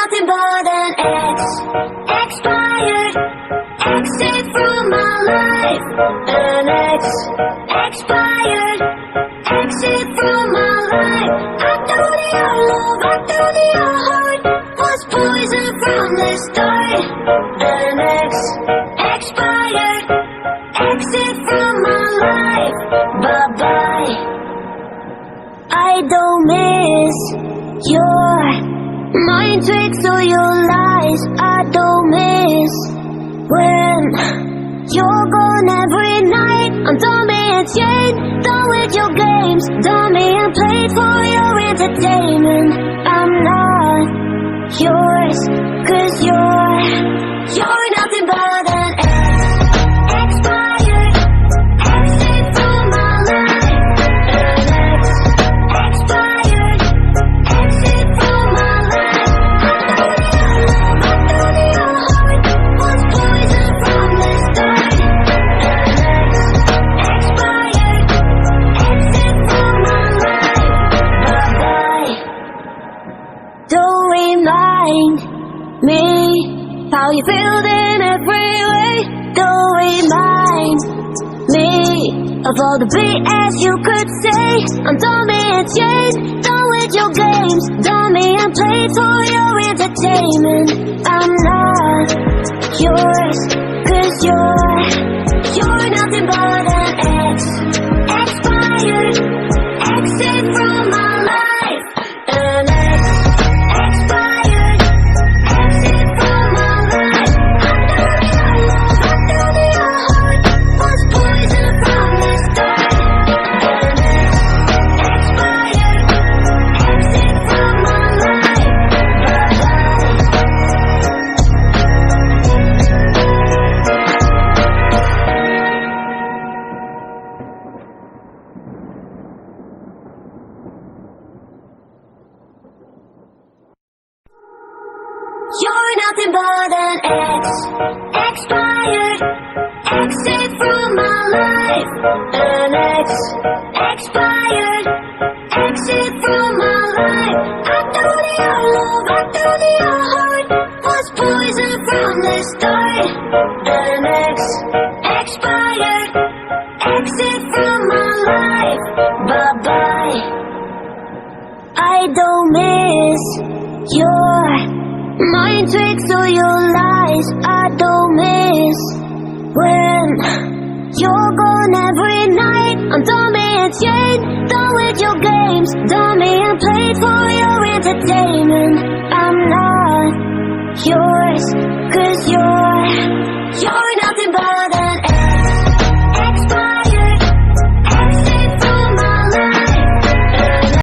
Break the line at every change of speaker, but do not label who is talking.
nothing but an expired exit from my life. An expired exit from my life. I thought your love, I thought your heart was poison from the start. An expired exit from my life. Bye bye. I don't miss your mind tricks or your lies. I don't miss when you're gone every night. I'm done being chained, done with your games, done being played for your entertainment. I'm not yours, 'cause you're nothing but an expired exit from my life. An expired exit from my life. I thought your heart was poison from the start. An expired exit from my life. Bye-bye. Don't remind me how you feel in every way. Don't remind me of all the BS you could say. I'm done being chained, done with your games, done being played for your entertainment. I'm not yours, 'cause you're nothing but an expired exit from my life. An expired exit from my life. I thought your heart was poison from the start. An expired exit from my life. You're nothing but an expired exit from my life. An expired exit from my life. I thought your love, I thought your heart was poison from the start. An expired exit from my life. Bye bye. I don't miss your mind tricks or your lies. I don't miss when you're gone every night. I'm done being chained, done with your games, done being played for your entertainment.